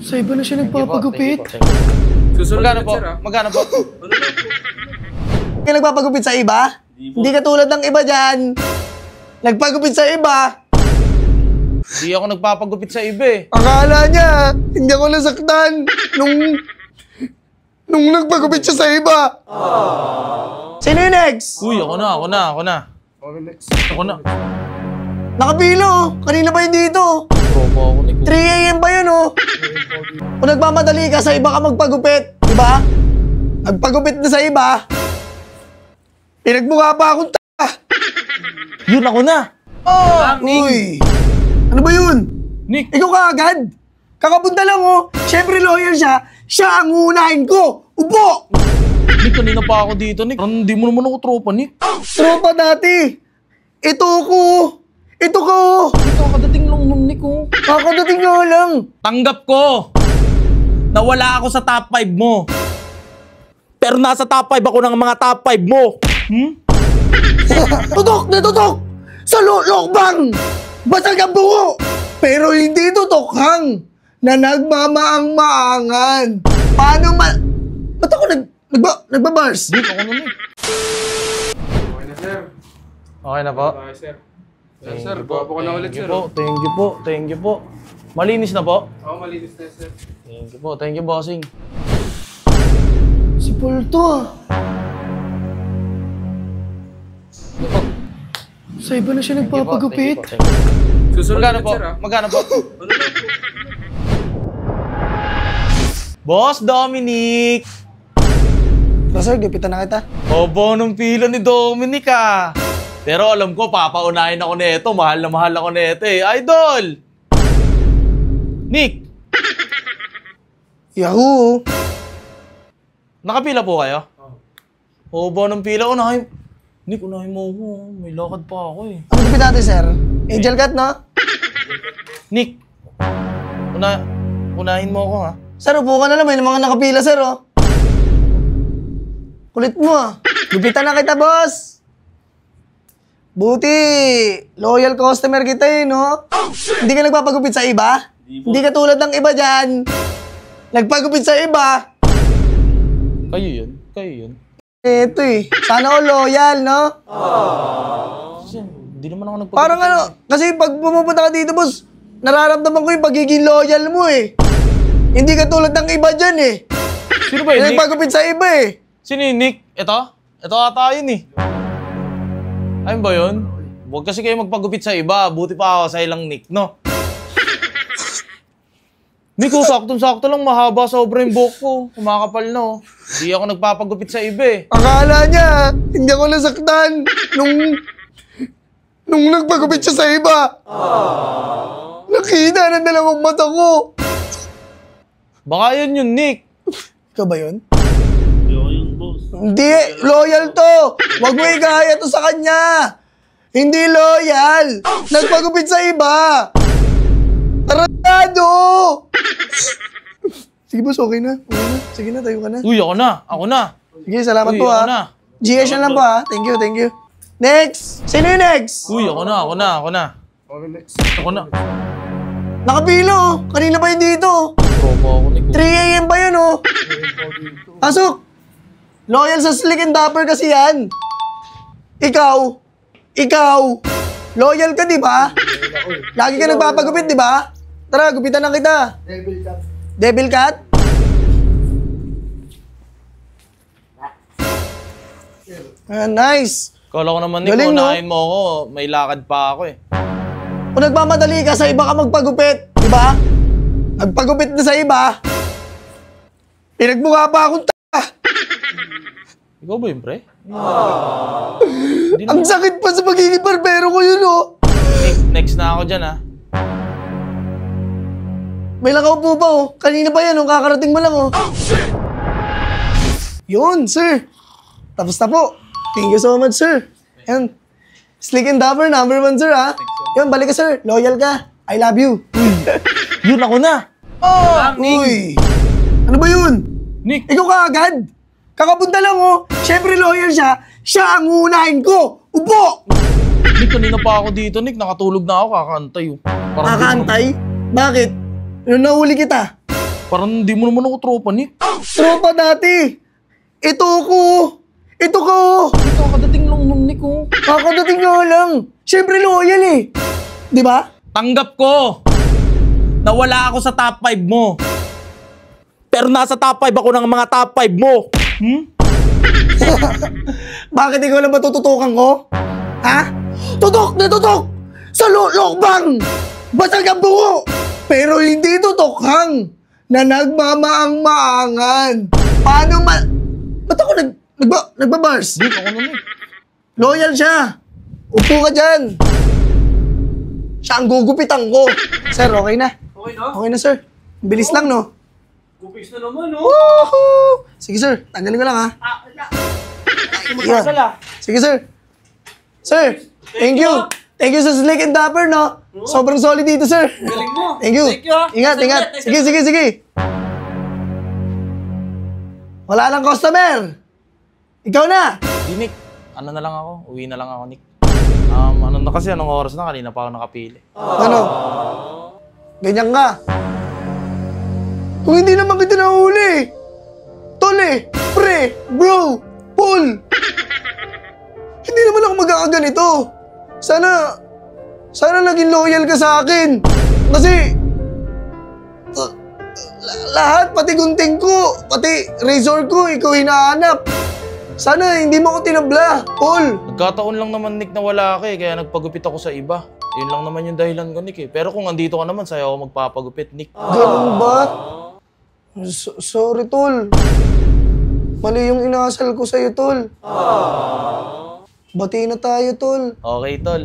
Sa iba na siya nagpapagupit. Magkano po? Magkano po? Kaya nagpapagupit sa iba? Hindi katulad ng iba dyan. Nagpagupit sa iba. Hindi ako nagpapagupit sa iba eh. Akala niya, hindi ako nasaktan nung nagpagupit siya sa iba. Sino yung next? Uy, ako na. Ako na. Nakapilo, kanina pa yun dito. Tropa ako ni 3 AM pa yun oh. Kung nagmamadali ka, sa iba ka magpagupit. Diba? Nagpagupit na sa iba. Pinagmukha pa akong Yun, ako na. Uy! Ano ba yun? Nick! Ikaw ka agad? Kakapunta lang oh. Siyempre loyal siya. Siya ang uunahin ko. Upo! Nick, kanina pa ako dito, Nick. Hindi mo naman ako tropa, Nick. Tropa dati. Ito ko. Ito ko. Ito, kakadating lang nun, Nick, oh. Kakadating nga lang. Tanggap ko! Nawala ako sa top 5 mo. Pero nasa top 5 ako ng mga top 5 mo. Tutok na tutok! Sa lokbang! Basag ang bungo! Pero hindi tutokhang na nagmamaang-maangan. Paano Ba't ako nagbabars? Nick, ako na, Nick. Okay na, sir. Okay na po. Okay, sir. Sir, gwapo ka na ulit, sir. Thank you po. Malinis na po? Oo, malinis na, sir. Thank you, bossing. Si Paul to ah. Sa iba na siya nagpapagupit. Magkano po? Magkano po? Boss Dominic! Tara sir, gipitan na kita. Obo ng pila ni Dominic ah. Pero alam ko, papaunahin ako nito. Mahal na mahal ako nito eh. Idol! Nick! Yahoo! Nakapila po kayo? Obo ng pila. Unahin. Nick, unahin mo ako. May lakad pa ako eh. Ano gupit natin sir? Angel cut no? Nick! Unahin mo ako ha. Sir, upo ka na lang. May mga nakapila sir oh. Kulit mo ah. Gupitan na kita boss. Buti, loyal customer kita eh, no? Hindi ka nagpapagupit sa iba? Hindi katulad ng iba dyan. Nagpagupit sa iba. Kayo yun. Eto eh. Sana all loyal, no? Kasi hindi naman ako nagpagupit. Parang ano, kasi pag pumupunta ka dito, boss, nararamdaman ko yung pagiging loyal mo eh. Hindi katulad ng iba dyan eh. Sino ba yun, Nick? Nagpagupit sa iba eh. Sino yun, Nick? Ito? Ito ata yun eh. Ayun ba yun? Huwag kasi kayo magpagupit sa iba. Buti pa ako sa ilang Nick, no? Nick, oh, saktong-sakto lang. Mahaba sobra yung buhok ko. Kumakapal na, oh. Hindi ako nagpapagupit sa iba, eh. Akala niya, hindi ako nasaktan nung nagpagupit siya sa iba. Nakita ng dalawang mata ko. Baka yun, Nick. Ikaw ba yun? Hindi, loyal to. Huwag mo ikaya to sa kanya. Hindi loyal. Nagpagupit sa iba. Tarado! Sige boss, okay na. Sige na, tayo ka na. Uy, ako na. Sige, salamat Uy, po ako ha. na. GS na lang po ha. Thank you. Next! Sino yung next? Uy, ako na. Okay, next. Ako na. Nakapilo oh. Kanina pa yun dito. Tropa ako, Nick. 3 AM pa yun oh. Pasok! Loyal sa Slick and Dapper kasi yan. Ikaw, loyal ka, di ba? Lagi ka nagpapagupit, di ba? Tara, gupitan na kita. Devil cut? Nice. Kala ko naman, Nick, Galing, no? unahin mo ako. May lakad pa ako, eh. Kung nagmamadali ka, sa iba ka magpagupit, di ba? Nagpagupit na sa iba. Pinagmukha pa akong Ikaw ba yun, pre? Ang sakit pa sa pagiging barbero ko yun, oh. Next na ako dyan, ha? May nakaupo pa, oh. Kanina pa yan, oh. Kakarating mo lang, oh. Yun, sir. Tapos na po. Thank you so much, sir. Yan. Slick and Dapper, number 1, sir, ha? Yun, balik ka, sir. Loyal ka. I love you. Yun, ako na. Uy. Ano ba yun? Nick. Ikaw ka agad? Kakapunta lang, oh. Siyempre, loyal siya. Siya ang uunahin ko. Upo! Nick, kanina pa ako dito, Nick. Nakatulog na ako, kakantay. Oh. Kakantay? Bakit? Nung nahuli kita, Parang hindi mo naman ako tropa, Nick. Tropa dati. Ito ako. Ito ko. Ito, kadating lang nung Nick, oh. Kakadating nga lang. Siyempre loyal eh. Di ba? Tanggap ko na wala ako sa top 5 mo. Pero nasa top 5 ako ng mga top 5 mo. Bakit ikaw lang ba tututukan ko? Ha? Tutok na tutok! Sa lokbang! Basag ang bungo! Pero hindi tutokhang na nagmamaang-maangan. Paano Ba't ako nagbabars? Nick, ako na, Nick. Loyal siya. Upo ka dyan. Siya ang gugupitan ko. Sir, okay na? Okay na? Okay na, sir. Bilis lang, no? Gupis na naman, no? Woohoo! Sige, sir. Tanggalin ko lang, ha? Yeah. Sige, sir. Sir, thank you. Thank you sa Slick and Dapper, no? Sobrang solid dito, sir. Galing mo. Thank you. Thank you, ha? Ingat, ingat. Sige, sige, sige. Wala lang customer. Ikaw na. Di, Nick. Ano na lang ako? Uwi na lang ako, Nick. Ano na kasi, anong oras na? Kanina pa ako nakapili. Ano? Ganyan ka. Kung hindi naman kita nahuli. Tol eh, pre, bro, Paul. Hindi naman ako magkakaganito. Sana naging loyal ka sa akin. Kasi, lahat, pati gunting ko, pati razor ko, ikaw hinahanap. Sana hindi mo ako tinabla, Paul. Nagkataon lang naman, Nick, na wala ka eh. Kaya nagpagupit ako sa iba. Yun lang naman yung dahilan ko, Nick eh. Pero kung andito ka naman, sa'yo ako magpapagupit, Nick. Ganun ba? Sorry, Tol. Mali yung inasal ko sa'yo, Tol. Bati na tayo, Tol. Okay, tol.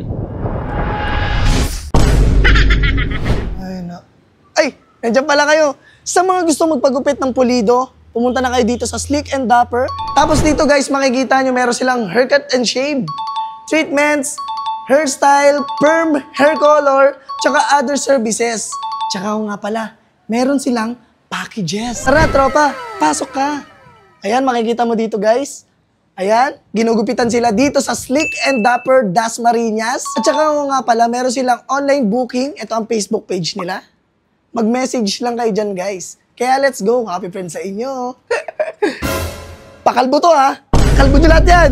Ay, nandiyan pala kayo. Sa mga gusto magpagupit ng pulido, pumunta na kayo dito sa Slick and Dapper. Tapos dito guys, makikita nyo meron silang haircut and shave, treatments, hairstyle, perm, hair color, tsaka other services. Tsaka nga pala, meron silang packages. Tara, tropa, pasok ka. Ayan, makikita mo dito guys. Ayan, ginugupitan sila dito sa Slick and Dapper Dasmariñas. At saka nga pala, meron silang online booking. Ito ang Facebook page nila. Mag-message lang kayo dyan, guys. Kaya let's go. Happy friends sa inyo. Pakalbo to, ha? Kalbo nyo lahat yan.